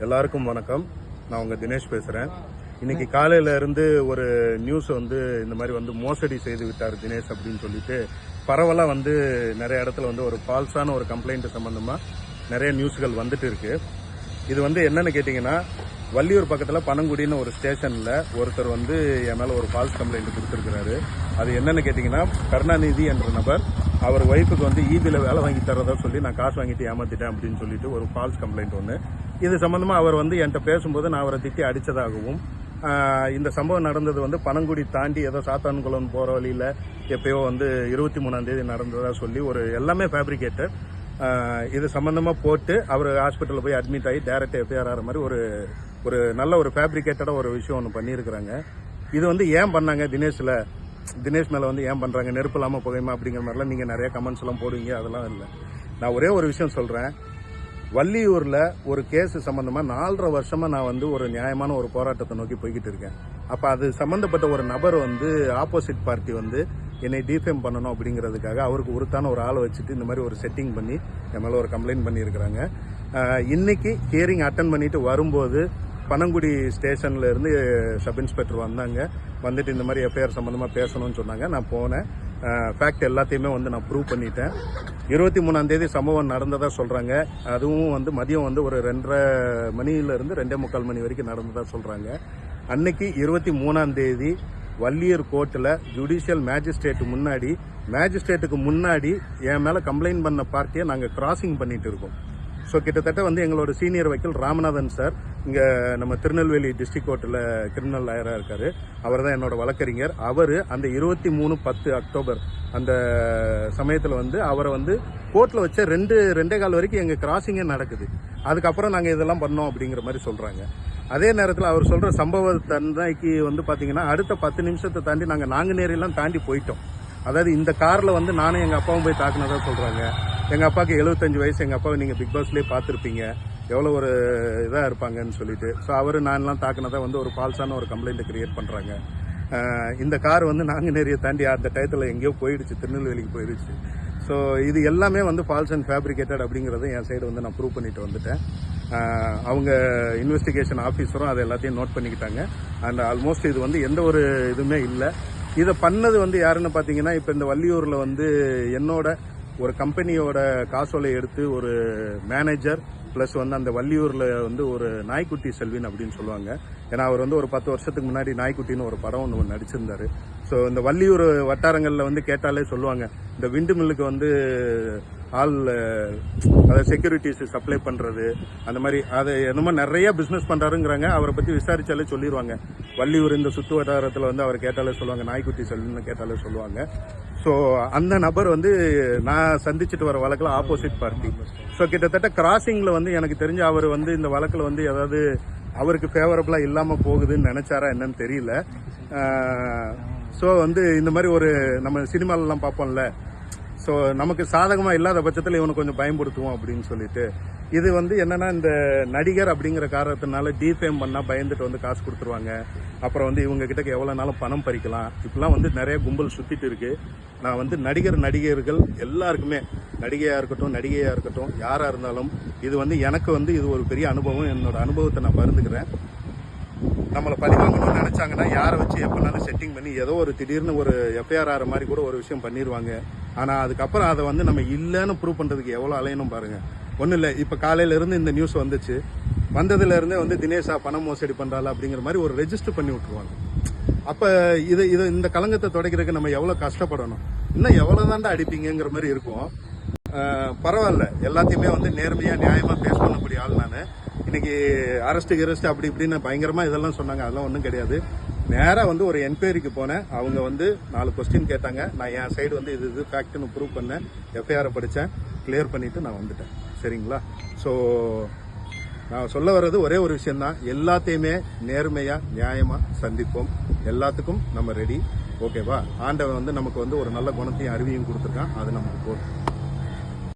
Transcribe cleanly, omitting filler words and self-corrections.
எல்லாருக்கும் வணக்கம். நான் உங்க தினேஷ் பேசுறேன். இன்னைக்கு காலையில இருந்து ஒரு நியூஸ் இந்த மாதிரி மோசடி செய்து விட்டார் தினேஷ் அப்படின்னு சொல்லிட்டு பரவலா நிறைய இடத்துல ஒரு ஃபால்ஸான ஒரு கம்ப்ளைண்ட் சம்பந்தமா நிறைய நியூஸ்கள் வந்துட்டு இருக்கு. இது என்னன்னு கேட்டீங்கன்னா, வள்ளியூர் பக்கத்துல பனங்குடின்னு ஒரு ஸ்டேஷன்ல ஒருத்தர் என் மேல ஒரு ஃபால்ஸ் கம்ப்ளைண்ட் கொடுத்திருக்கிறாரு. அது என்னன்னு கேட்டீங்கன்னா, கருணாநிதி என்ற நபர் அவர் ஒய்ஃபுக்கு ஈபில வேலை வாங்கி தரதா சொல்லி நான் காசு வாங்கிட்டு ஏமாத்திட்டேன் அப்படின்னு சொல்லிட்டு ஒரு ஃபால்ஸ் கம்ப்ளைண்ட் ஒன்று. இது சம்பந்தமா அவர் என்கிட்ட பேசும்போது நான் அவரை திட்டி அடிச்சதாகவும், இந்த சம்பவம் நடந்தது பனங்குடி தாண்டி ஏதோ சாத்தான்குளம் போற வழியில எப்பயோ 23ஆம் தேதி நடந்ததா சொல்லி ஒரு எல்லாமே ஃபேப்ரிகேட்டர். இது சம்பந்தமா போட்டு அவர் ஹாஸ்பிட்டலில் போய் அட்மிட் ஆகி டைரக்ட் எஃப்ஐஆர் ஆகிற மாதிரி ஒரு நல்ல ஒரு ஃபேப்ரிகேட்டடா ஒரு விஷயம் ஒன்று பண்ணியிருக்கிறாங்க. இது ஏன் பண்ணாங்க தினேஷ் மேல ஏன் பண்றாங்க, நெருப்பு இல்லாம புகையுமா அப்படிங்கிற மாதிரிலாம் நீங்க நிறைய கமெண்ட்ஸ் எல்லாம் போடுவீங்க. அதெல்லாம் இல்லை. நான் ஒரே ஒரு விஷயம் சொல்றேன். வள்ளியூர்ல ஒரு கேஸ் சம்பந்தமா 4.5 வருஷமா நான் ஒரு நியாயமான ஒரு போராட்டத்தை நோக்கி போய்கிட்டு இருக்கேன். அப்ப அது சம்பந்தப்பட்ட ஒரு நபர் ஆப்போசிட் பார்ட்டி என்னை டிஃபேம் பண்ணணும் அப்படிங்கிறதுக்காக அவருக்கு உருத்தான ஒரு ஆளை வச்சுட்டு இந்த மாதிரி ஒரு செட்டிங் பண்ணி என் மேல ஒரு கம்ப்ளைண்ட் பண்ணியிருக்கிறாங்க. இன்னைக்கு ஹியரிங் அட்டன் பண்ணிட்டு வரும்போது பனங்குடி ஸ்டேஷன்ல இருந்து சப் இன்ஸ்பெக்டர் வந்துட்டு இந்த மாதிரி எஃப்ஐஆர் சம்பந்தமா பேசணும்னு சொன்னாங்க. நான் போனேன். ஃபேக்ட் எல்லாத்தையுமே நான் ப்ரூவ் பண்ணிட்டேன். 23ஆம் தேதி சம்பவம் நடந்ததா சொல்றாங்க. அதுவும் மதியம் ஒரு 2:30 மணியில இருந்து 2:45 மணி வரைக்கும் நடந்ததா சொல்றாங்க. அன்னைக்கு 23ஆம் தேதி வள்ளியூர் கோர்ட்டில் ஜுடிஷியல் மேஜிஸ்ட்ரேட்டுக்கு முன்னாடி என் மேல கம்ப்ளைண்ட் பண்ண பார்ட்டியை நாங்கள் கிராசிங் பண்ணிட்டு இருக்கோம். ஸோ கிட்டத்தட்ட எங்களோட சீனியர் வக்கீல் ராமநாதன் சார் இங்கே நம்ம திருநெல்வேலி டிஸ்ட்ரிக்ட் கோர்ட்டில் கிரிமினல் லாயராக இருக்காரு. அவர் தான் என்னோட வழக்கறிஞர். அவர் அந்த 23/10 அக்டோபர் அந்த சமயத்தில் அவரை கோர்ட்டில் வச்ச 2.25 வரைக்கும் எங்கள் கிராசிங்கே நடக்குது. அதுக்கப்புறம் நாங்கள் இதெல்லாம் பண்ணோம் அப்படிங்கிற மாதிரி சொல்கிறாங்க. அதே நேரத்தில் அவர் சொல்கிற சம்பவ தன்னைக்கு பார்த்தீங்கன்னா அடுத்த 10 நிமிஷத்தை தாண்டி நாங்கள் நாங்குநேரியெல்லாம் தாண்டி போயிட்டோம். அதாவது இந்த காரில் நானும் எங்கள் அப்பாவும் போய் தாக்குனதா சொல்கிறாங்க. எங்கள் அப்பாவுக்கு 75 வயசு. எங்கள் அப்பாவை நீங்கள் பிக் பாஸ்லேயே பார்த்துருப்பீங்க எவ்வளோ ஒரு இதாக இருப்பாங்கன்னு சொல்லிட்டு. ஸோ அவர் நான்லாம் தாக்குனதா ஒரு ஃபால்ஸான ஒரு கம்ப்ளைண்ட்டை கிரியேட் பண்ணுறாங்க. இந்த கார் நாங்குநேரியை தாண்டி அந்த டயத்தில் எங்கேயோ போயிடுச்சு, திருநெல்வேலிக்கு போயிடுச்சு. ஸோ இது எல்லாமே ஃபால்ஸ் அண்ட் ஃபேப்ரிகேட்டட் அப்படிங்கிறத என் சைடு நான் ப்ரூவ் பண்ணிட்டு வந்துட்டேன். அவங்க இன்வெஸ்டிகேஷன் ஆஃபீஸரும் அதை எல்லாத்தையும் நோட் பண்ணிக்கிட்டாங்க. அண்ட் ஆல்மோஸ்ட் இது எந்த ஒரு இதுவுமே இல்லை. இதை பண்ணது யாருன்னு பார்த்தீங்கன்னா, இப்போ இந்த வள்ளியூரில் என்னோட ஒரு கம்பெனியோட காசோலை எடுத்து ஒரு மேனேஜர் ப்ளஸ் அந்த வள்ளியூரில் ஒரு நாய்க்குட்டி செல்வின் அப்படின்னு சொல்லுவாங்க. ஏன்னா அவர் ஒரு 10 வருஷத்துக்கு முன்னாடி நாய்க்குட்டின்னு ஒரு படம் ஒன்று நடிச்சிருந்தாரு. ஸோ இந்த வள்ளியூர் வட்டாரங்களில் கேட்டாலே சொல்லுவாங்க, இந்த விண்டு மில்லுக்கு அதை செக்யூரிட்டிஸ் சப்ளை பண்ணுறது அந்த மாதிரி அதை என்னமோ நிறைய பிஸ்னஸ் பண்ணுறாருங்கிறாங்க. அவரை பற்றி விசாரிச்சாலே சொல்லிடுவாங்க. வள்ளியூர் இந்த சுற்று வட்டாரத்தில் அவர் கேட்டாலே சொல்லுவாங்க, நாய்க்குட்டி செல்வின்னு கேட்டாலே சொல்லுவாங்க. ஸோ அந்த நபர் நான் சந்திச்சுட்டு வர வழக்கில் ஆப்போசிட் பார்ட்டி. ஸோ கிட்டத்தட்ட கிராசிங்கில் எனக்கு தெரிஞ்ச அவர் இந்த வழக்கில் ஏதாவது அவருக்கு ஃபேவரபிளா இல்லாமல் போகுதுன்னு நினைச்சாரா என்னன்னு தெரியல. ஸோ இந்த மாதிரி ஒரு நம்ம சினிமாலெல்லாம் பார்ப்போம்ல, ஸோ நமக்கு சாதகமாக இல்லாத பட்சத்தில் இவனை கொஞ்சம் பயன்படுத்துவோம் அப்படின்னு சொல்லிட்டு இது என்னன்னா, இந்த நடிகர் அப்படிங்கிற காரணத்தினால டிஃபேம் பண்ணா பயந்துட்டு காசு கொடுத்துருவாங்க. அப்புறம் இவங்க கிட்ட எவ்வளவு நாளும் பணம் பறிக்கலாம். இப்பெல்லாம் நிறைய கும்பல் சுத்திட்டு இருக்கு. நான் நடிகர்கள் எல்லாருக்குமே, நடிகையா இருக்கட்டும் யாரா இருந்தாலும் இது எனக்கு இது ஒரு பெரிய அனுபவம். என்னோட அனுபவத்தை நான் பகிர்ந்துக்கிறேன். நம்மளை பழிவாங்கணும்னு நினைச்சாங்கன்னா யாரை வச்சு எப்பனாலும் செட்டிங் பண்ணி ஏதோ ஒரு திடீர்னு ஒரு எஃப்ஐஆர் ஆகிற மாதிரி கூட ஒரு விஷயம் பண்ணிடுவாங்க. ஆனால் அதுக்கப்புறம் அதை நம்ம இல்லைன்னு ப்ரூவ் பண்ணுறதுக்கு எவ்வளோ அலையணும் பாருங்க. ஒன்றும் இல்லை, இப்போ காலையிலேருந்து இந்த நியூஸ் வந்துச்சு. வந்ததுலேருந்தே தினேஷா பணம் மோசடி பண்ணுறாள் அப்படிங்கிற மாதிரி ஒரு ரெஜிஸ்டர் பண்ணி விட்டுருவாங்க. அப்போ இந்த களங்கத்தை துடைக்கிறதுக்கு நம்ம எவ்வளோ கஷ்டப்படணும், இன்னும் எவ்வளோ தாண்டா அடிப்பீங்கிற மாதிரி இருக்கும். பரவாயில்ல, எல்லாத்தையுமே நேர்மையாக நியாயமாக பேஸ் பண்ணக்கூடிய ஆள் நான். இன்னைக்கு அரெஸ்ட் அப்படி இப்படின்னு பயங்கரமா இதெல்லாம் சொன்னாங்க. அதெல்லாம் ஒன்றும் கிடையாது. நேராக ஒரு என்கொயரிக்கு போனேன். அவங்க 4 கொஸ்டின் கேட்டாங்க. நான் என் சைடு இது ஃபேக்ட்னு ப்ரூவ் பண்ணேன். எஃப்ஐஆரை படித்தேன், கிளியர் பண்ணிட்டு நான் வந்துட்டேன். சரிங்களா? ஸோ நான் சொல்ல வர்றது ஒரே ஒரு விஷயம்தான், எல்லாத்தையுமே நேர்மையாக நியாயமாக சந்திப்போம். எல்லாத்துக்கும் நம்ம ரெடி. ஓகேவா? ஆண்டவன் நமக்கு ஒரு நல்ல குணத்தையும் அறிவியும் கொடுத்துருக்கான். அது நமக்கு போதும்.